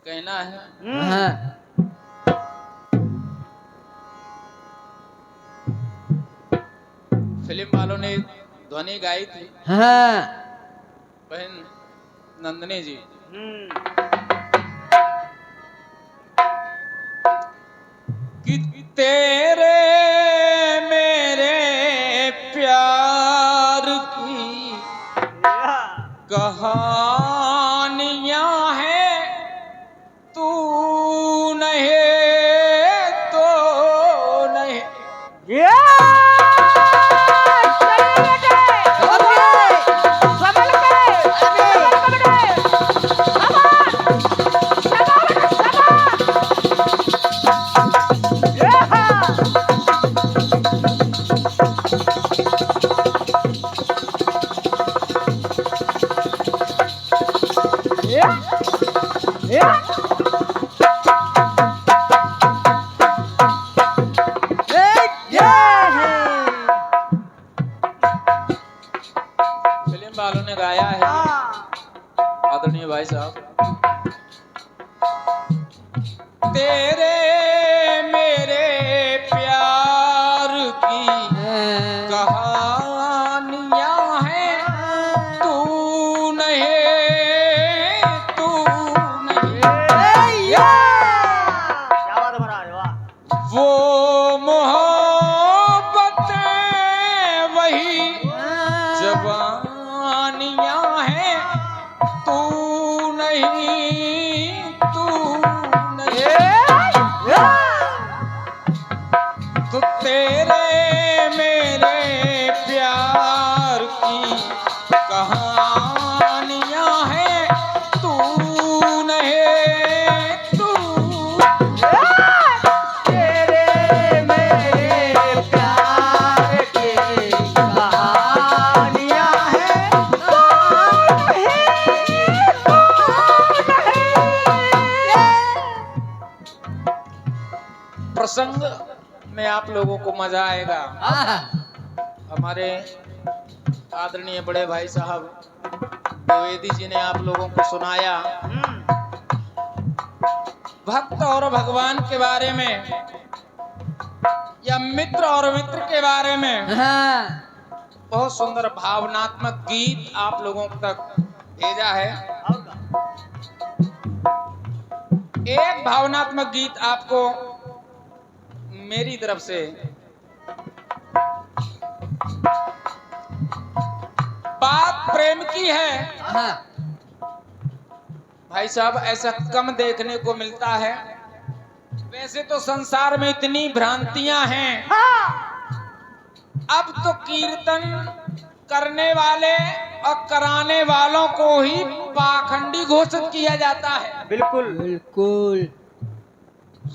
कहना है फिल्म वालों ने ध्वनि गाई थी बहन नंदनी जी। कि तेरे मेरे प्यार की कहानियां हैं, तू नहीं तो नहीं। फिल्म वालों ने गाया है आदरणीय भाई साहब। तेरे मेरे प्यार की कहानियां हैं, तू नहीं तू नहीं। वो मोहब्बतें वही जवानियां हैं, तू नहीं तू नहीं। तो तेरे मेरे प्यार की कहानियां हैं, तू नहीं तू। तेरे मेरे प्यार की कहानियां हैं, तू नहीं। प्रसंग में आप लोगों को मजा आएगा। हमारे आदरणीय बड़े भाई साहब द्विवेदी जी ने आप लोगों को सुनाया भक्त और भगवान के बारे में, या मित्र और मित्र के बारे में। बहुत सुंदर भावनात्मक गीत आप लोगों तक भेजा है। एक भावनात्मक गीत आपको मेरी तरफ से। बात प्रेम की है भाई साहब, ऐसा कम देखने को मिलता है। वैसे तो संसार में इतनी भ्रांतियां हैं। अब तो कीर्तन करने वाले और कराने वालों को ही पाखंडी घोषित किया जाता है। बिल्कुल बिल्कुल।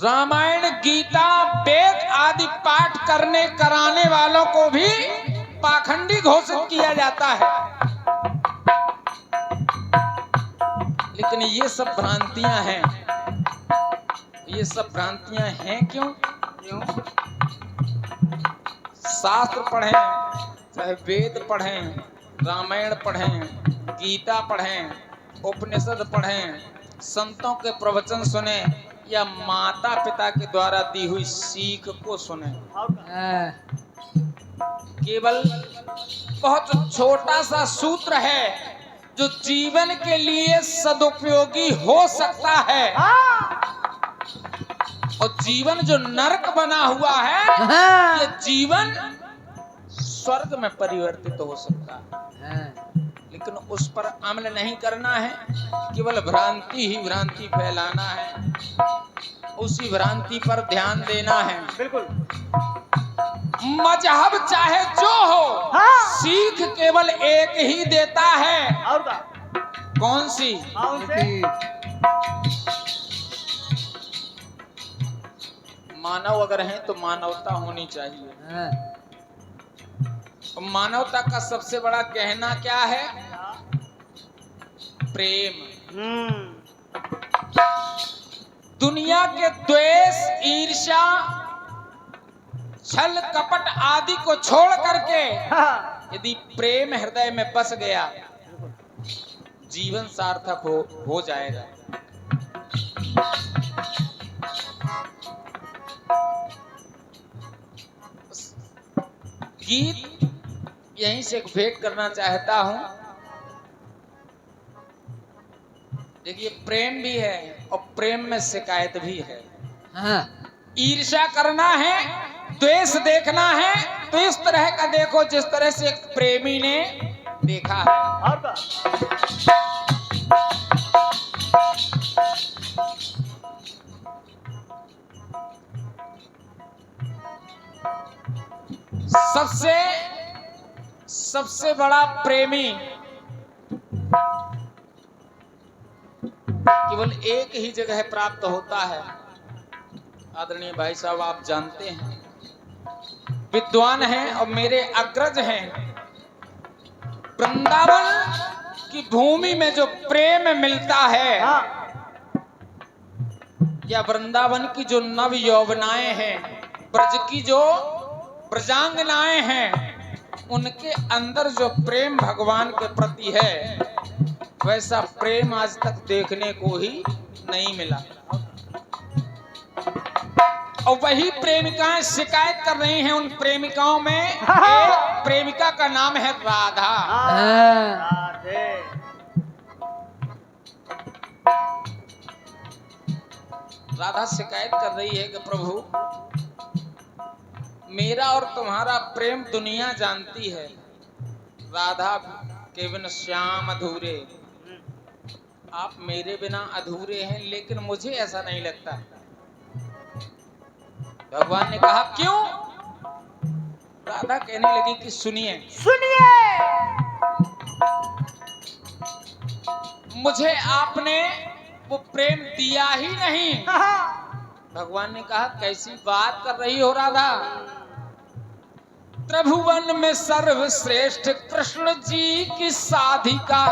रामायण गीता वेद आदि पाठ करने कराने वालों को भी पाखंडी घोषित किया जाता है। लेकिन ये सब भ्रांतियां हैं। ये सब भ्रांतियां हैं क्यों? शास्त्र पढ़ें, चाहे वेद पढ़ें, रामायण पढ़ें, गीता पढ़ें, उपनिषद पढ़ें, संतों के प्रवचन सुने, या माता पिता के द्वारा दी हुई सीख को सुने। केवल बहुत छोटा सा सूत्र है जो जीवन के लिए सदुपयोगी हो सकता है। और जीवन जो नरक बना हुआ है, ये जीवन स्वर्ग में परिवर्तित हो सकता है। लेकिन उस पर अमल नहीं करना है, केवल भ्रांति ही भ्रांति फैलाना है, उसी भ्रांति पर ध्यान देना है। बिल्कुल। मजहब चाहे जो हो, सीख केवल एक ही देता है। और का? कौन सी? मानव अगर हैं तो मानवता होनी चाहिए। हाँ। और मानवता का सबसे बड़ा कहना क्या है? प्रेम। दुनिया के द्वेष, ईर्ष्या, छल कपट आदि को छोड़ करके यदि प्रेम हृदय में बस गया, जीवन सार्थक हो जाएगा। गीत यहीं से एक भेंट करना चाहता हूं। देखिए, प्रेम भी है और प्रेम में शिकायत भी है। हाँ। ईर्ष्या करना है, द्वेष देखना है तो इस तरह का देखो जिस तरह से एक प्रेमी ने देखा है। सबसे बड़ा प्रेमी केवल एक ही जगह प्राप्त होता है। आदरणीय भाई साहब, आप जानते हैं, विद्वान हैं और मेरे अग्रज हैं। वृंदावन की भूमि में जो प्रेम मिलता है, या वृंदावन की जो नव यौवनाएं हैं, ब्रज की जो ब्रजांगनाएं हैं, उनके अंदर जो प्रेम भगवान के प्रति है, वैसा प्रेम आज तक देखने को ही नहीं मिला। और वही प्रेमिकाएं शिकायत कर रही हैं। उन प्रेमिकाओं में एक प्रेमिका का नाम है राधा। राधा शिकायत कर रही है कि प्रभु, मेरा और तुम्हारा प्रेम दुनिया जानती है। राधा के बिन श्याम अधूरे, आप मेरे बिना अधूरे हैं, लेकिन मुझे ऐसा नहीं लगता। भगवान ने कहा, क्यों? राधा कहने लगी कि सुनिए, मुझे आपने वो प्रेम दिया ही नहीं। भगवान ने कहा, कैसी बात कर रही हो राधा? त्रिभुवन में सर्वश्रेष्ठ कृष्ण जी की साधिका,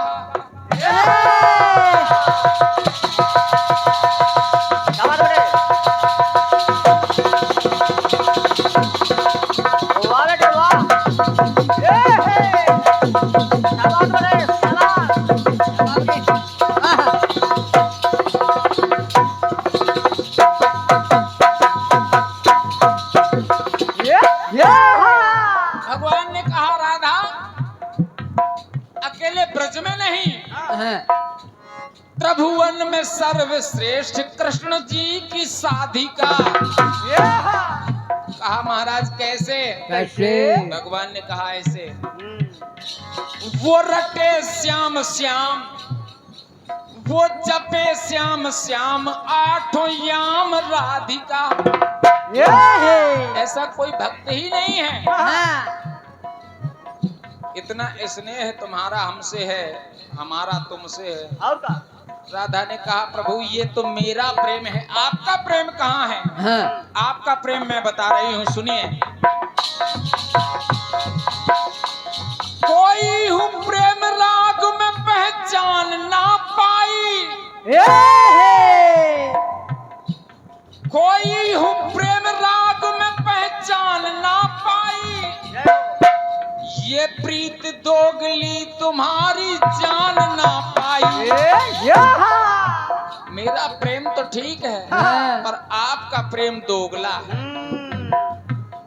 भगवान ने कहा, राधा अकेले ब्रज में नहीं, त्रिभुवन में सर्वश्रेष्ठ कृष्ण जी की साधिका। कहा, महाराज कैसे? भगवान ने कहा, ऐसे, वो रटे श्याम श्याम, वो जपे श्याम श्याम, आठों याम राधिका। ऐसा कोई भक्त ही नहीं है। इतना स्नेह तुम्हारा हमसे है, हमारा तुमसे है। राधा ने कहा, प्रभु ये तो मेरा प्रेम है, आपका प्रेम कहाँ है? आपका प्रेम मैं बता रही हूँ, सुनिए। कोई हूँ प्रेम राग में पहचान ना पाई, कोई हूँ प्रेम राग में पहचान ना पाई, ये प्रीत दोगली तुम्हारी जान ना पाई। मेरा प्रेम तो ठीक है, पर आपका प्रेम दोगला है।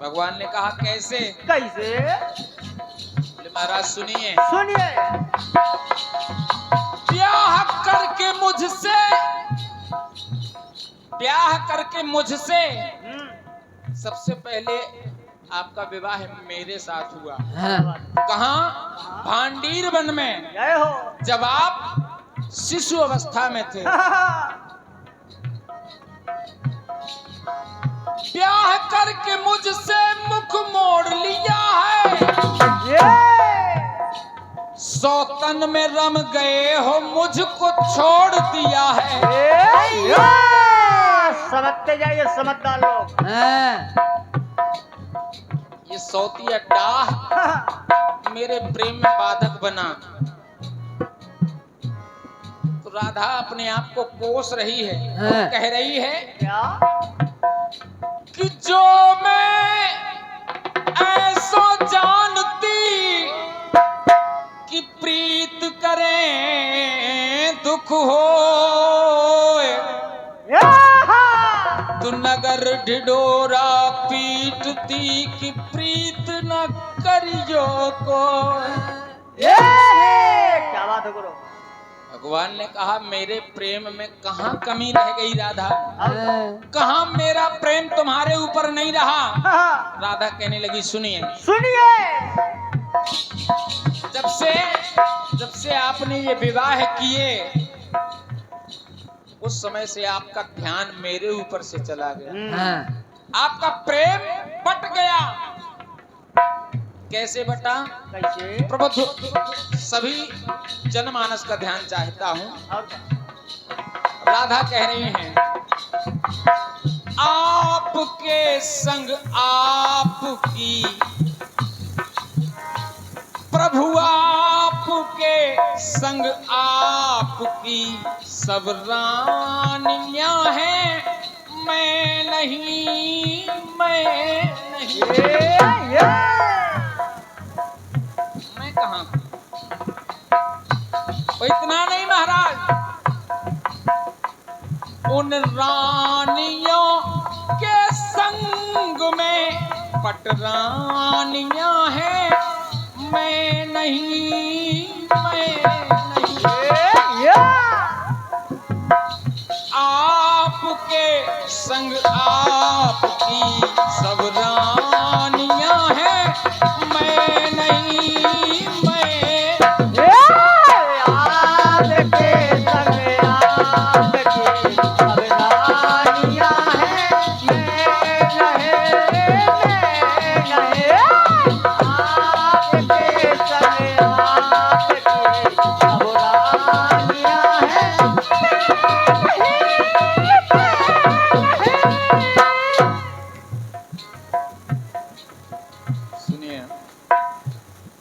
भगवान ने कहा, कैसे? महाराज सुनिए, ब्याह करके मुझसे सबसे पहले आपका विवाह मेरे साथ हुआ। कहाँ? भांडीर वन में, जब आप शिशु अवस्था में थे। ब्याह करके मुझसे मुख मोड़ लिया है, सौतन में रम गए हो, मुझको छोड़ दिया है। समझते जाइए समझदार लोग। ये सौतिया डाह मेरे प्रेम में बाधक बना। तो राधा अपने आप को कोस रही है, कह रही है क्या? कि जो मैं ऐसो जानती कि प्रीत करें दुख हो, तू नगर ढिढोरा पीटती कि प्रीत न करियो को। क्या बात है गुरु? भगवान ने कहा मेरे प्रेम में कहाँ कमी रह गई राधा, कहाँ मेरा प्रेम तुम्हारे ऊपर नहीं रहा। राधा कहने लगी सुनिए सुनिए, जब से आपने ये विवाह किए उस समय से आपका ध्यान मेरे ऊपर से चला गया, आपका प्रेम बट गया। कैसे बटा? कैसे? प्रभु सभी जनमानस का ध्यान चाहता हूं। राधा कह रही हैं आपके संग आपकी, प्रभु आपके संग आपकी सब रानियां हैं, मैं नहीं, मैं कहां? इतना नहीं महाराज, उन रानियों के संग में पटरानियां हैं, मैं नहीं, आपके संग आपकी सब रानियां हैं, मैं नहीं,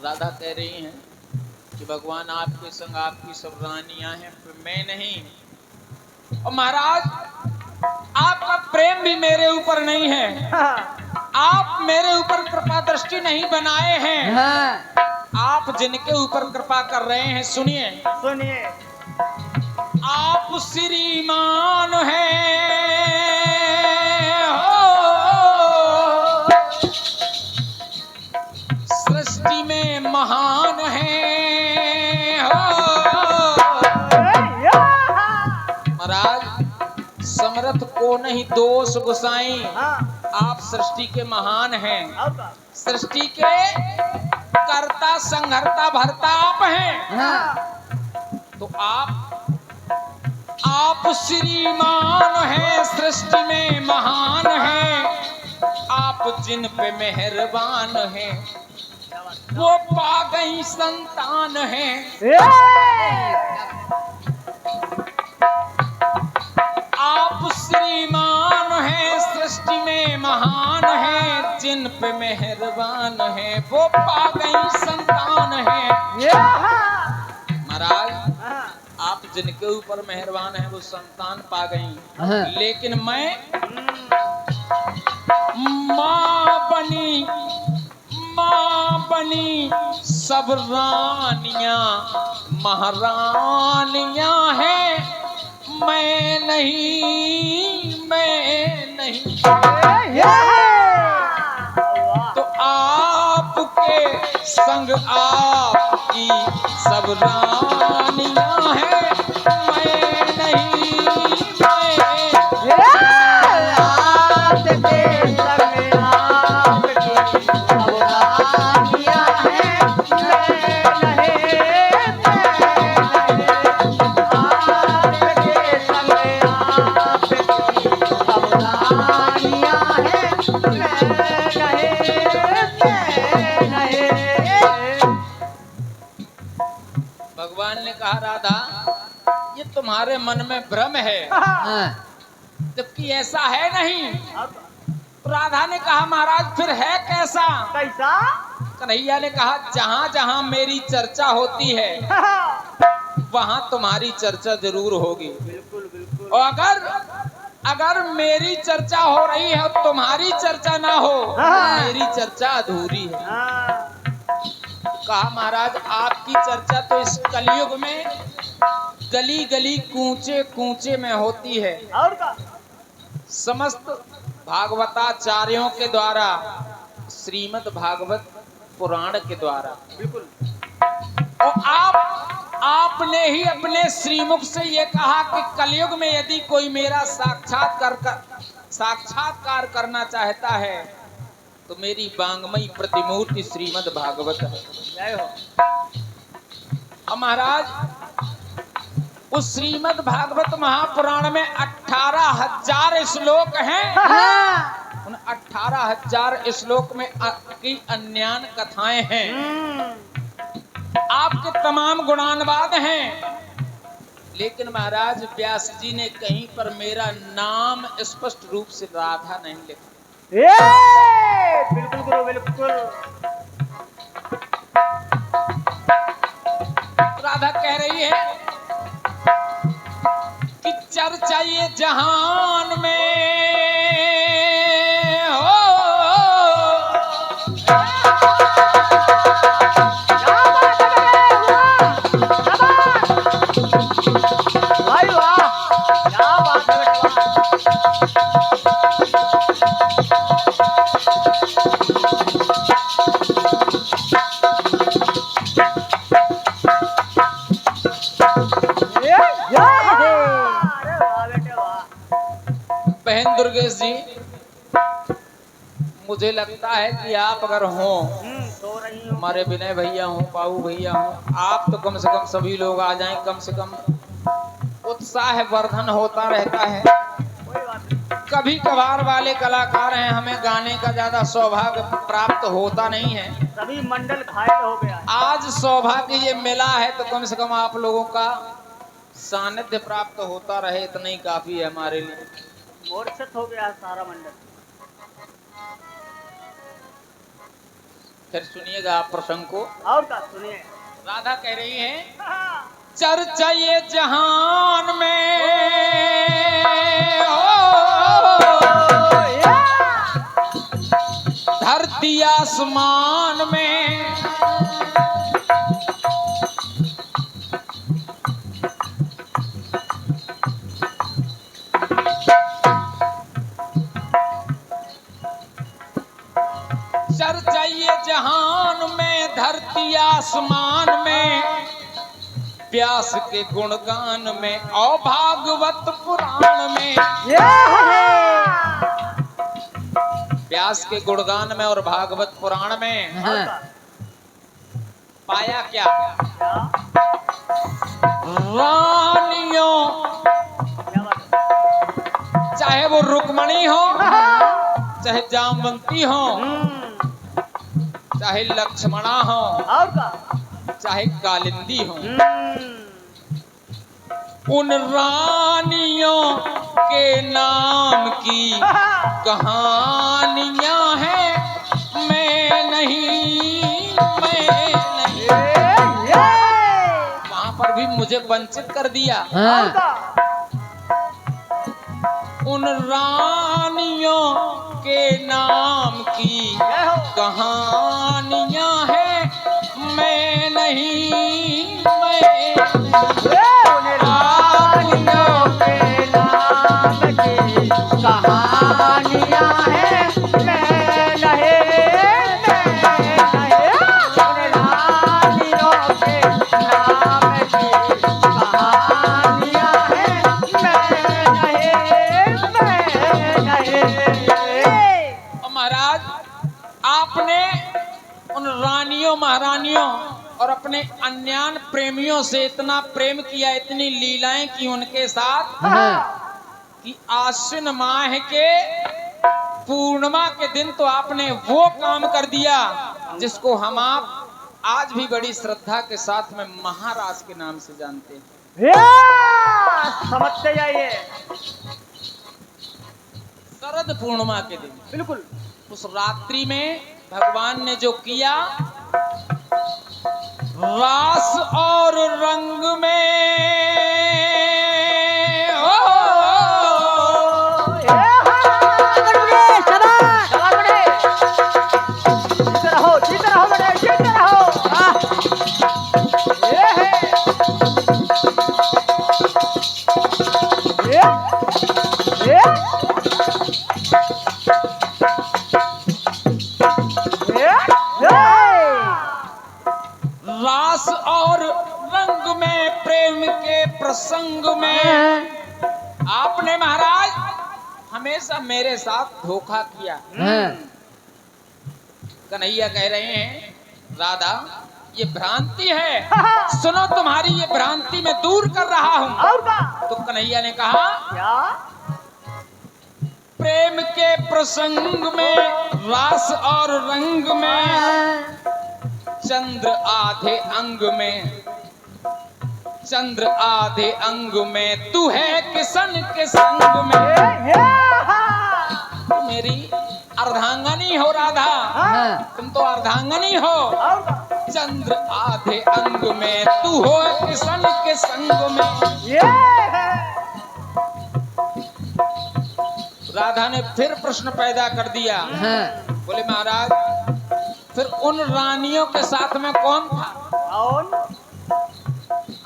राधा कह रही हैं कि भगवान आपके संग आपकी सब रानियां हैं, मैं नहीं। और महाराज आपका प्रेम भी मेरे ऊपर नहीं है, आप मेरे ऊपर कृपा दृष्टि नहीं बनाए हैं। आप जिनके ऊपर कृपा कर रहे हैं सुनिए सुनिए, आप श्रीमान हैं, सृष्टि में महान है। महाराज समर्थ को नहीं दोष गुसाई, आप सृष्टि के महान हैं, सृष्टि के कर्ता संहर्ता भरता आप हैं। तो आप श्रीमान हैं, सृष्टि में महान हैं, आप जिन पे मेहरबान हैं वो पा गई संतान है। आप श्रीमान हैं, सृष्टि में महान हैं, जिन पे मेहरबान है वो पा गई संतान है। महाराज आप जिनके ऊपर मेहरबान है वो संतान पा गई, लेकिन मैं माँ बनी सब रानियां महारानियां हैं, मैं नहीं। तो आपके संग आपकी सब रानियां हैं, मैं नहीं। भगवान ने कहा राधा ये तुम्हारे मन में भ्रम है, जबकि ऐसा है नहीं। तो राधा ने कहा महाराज फिर है कैसा? कैसा? कन्हैया ने कहा जहां जहां मेरी चर्चा होती है वहां तुम्हारी चर्चा जरूर होगी। बिल्कुल बिल्कुल। और अगर मेरी चर्चा हो रही है और तुम्हारी चर्चा ना हो मेरी चर्चा अधूरी है। कहा महाराज आपकी चर्चा तो इस कलयुग में गली गली कूचे कूचे में होती है, और का? समस्त भागवताचार्यों के द्वारा, श्रीमद् भागवत पुराण के द्वारा। बिल्कुल। और आपने ही अपने श्रीमुख से ये कहा कि कलयुग में यदि कोई मेरा साक्षात्कार करना चाहता है तो मेरी वांग्मयी प्रतिमूर्ति श्रीमद् भागवत है। जय हो। और महाराज उस श्रीमद् भागवत महापुराण में 18,000 श्लोक हैं। उन 18,000 श्लोक में की अन्यान कथाएं हैं, आपके तमाम गुणानुवाद हैं। लेकिन महाराज व्यास जी ने कहीं पर मेरा नाम स्पष्ट रूप से राधा नहीं लिखा। बिल्कुल गुरु बिल्कुल। राधा कह रही है कि चर्चा ये जहान में हो, भाई वाह, क्या बात है बेटा। अरे वाह बेटे वाह। बहन दुर्गेश जी मुझे लगता है कि आप अगर हो, सो रही हूँ। हमारे विनय भैया हो, बाबू भैया हो, आप तो कम से कम सभी लोग आ जाएं, कम से कम उत्साह वर्धन होता रहता है। कोई बात नहीं। कभी कभार वाले कलाकार हैं, हमें गाने का ज्यादा सौभाग्य प्राप्त होता नहीं है। सभी मंडल घायल हो गया है। आज सौभाग्य ये मिला है तो कम से कम आप लोगों का सानिध्य प्राप्त होता रहे, इतना ही काफी है हमारे लिए। मूर्छित हो गया है सारा मंडल। फिर सुनिएगा आप प्रसंग को। और का सुनिए। राधा कह रही है चर्चा ये जहान में हो, धरती आसमान में चर्चा ये जहान में, धरती आसमान में, व्यास के गुणगान में और भागवत पुराण में। व्यास के गुणगान में और भागवत पुराण में पाया क्या? रानियों, चाहे वो रुक्मणी हो, चाहे जामवंती हो, चाहे लक्ष्मणा हो, और का? चाहे कालिंदी हो, उन रानियों के नाम की कहानियां हैं। मैं नहीं वहां पर भी मुझे वंचित कर दिया। उन रानियों के नाम की कहानियां हैं। मैं नहीं रानियों के नाम की कहानियां हैं। मैं नहीं रानियों के नाम की कहानियां हैं। मैं नहीं। महाराज आपने उन रानियों महारानियों और अपने अन्यान प्रेमियों से इतना प्रेम किया, इतनी लीलाएं की उनके साथ कि आश्विन माह के पूर्णिमा के दिन तो आपने वो काम कर दिया जिसको हम आप आज भी बड़ी श्रद्धा के साथ में महाराज के नाम से जानते हैं। समझते जाइए। शरद पूर्णिमा के दिन बिल्कुल। उस रात्रि में भगवान ने जो किया, रास और रंग में रास और रंग में, प्रेम के प्रसंग में आपने महाराज हमेशा मेरे साथ धोखा किया। कन्हैया कह रहे हैं राधा ये भ्रांति है, सुनो तुम्हारी ये भ्रांति मैं दूर कर रहा हूं। तो कन्हैया ने कहा क्या? प्रेम के प्रसंग में, रास और रंग में, चंद्र आधे अंग में, चंद्र आधे अंग में, तू है किशन के संग में। तू मेरी अर्धांगनी हो राधा, तुम तो अर्धांगनी हो। चंद्र आधे अंग में, तू हो किशन के संग में। राधा ने फिर प्रश्न पैदा कर दिया। बोले महाराज फिर उन रानियों के साथ में कौन था?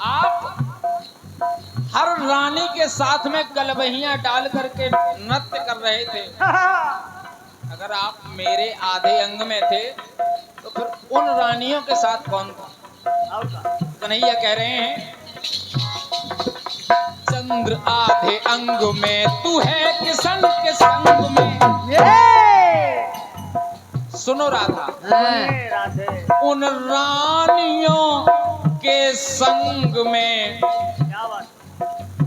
आप हर रानी के साथ में गलबहियां डाल करके नृत्य कर रहे थे। अगर आप मेरे आधे अंग में थे तो फिर उन रानियों के साथ कौन था? कन्हैया कह रहे हैं चंद्र आधे अंग में, तू है किशन के संग में। सुनो राधा, उन रानियों के संग में,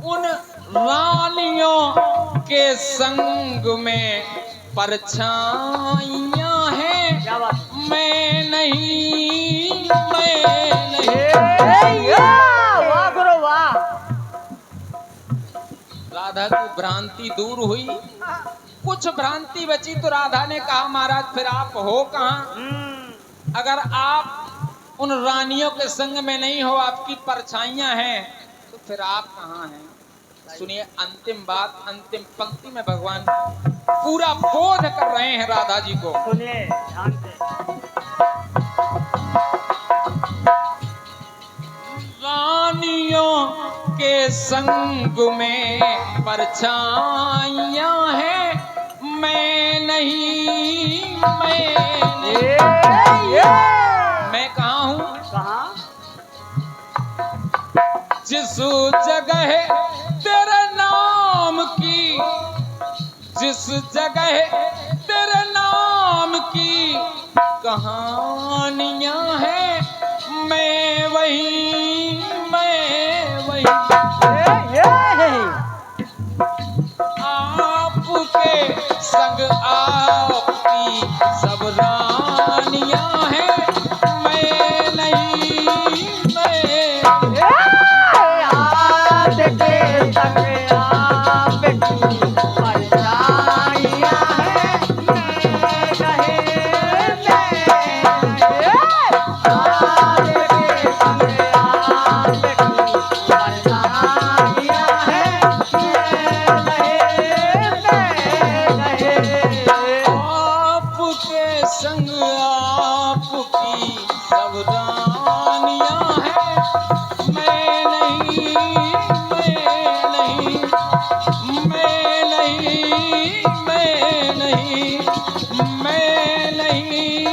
उन रानियों के संग में परछाइयां हैं, मैं नहीं, मैं नहीं। वाह गुरु वाह। राधा की भ्रांति दूर हुई, कुछ भ्रांति बची तो राधा ने कहा महाराज फिर आप हो कहाँ? अगर आप उन रानियों के संग में नहीं हो, आपकी परछाइयां हैं, तो फिर आप कहाँ हैं? सुनिए अंतिम बात, अंतिम पंक्ति में भगवान पूरा बोध कर रहे हैं राधा जी को। सुनिए ध्यान से। रानियों के संग में परछाइयां हैं, मैं नहीं, मैं कहाँ हूँ? कहाँ? जिस जगह तेरे नाम की, जिस जगह तेरे नाम की कहानियां हैं, मैं वही, मैं वही। आपके संग आपकी सब रानियां हैं, मैं नहीं, मैं। आपके संग आपकी परछाइयां हैं, मैं मैं नहीं,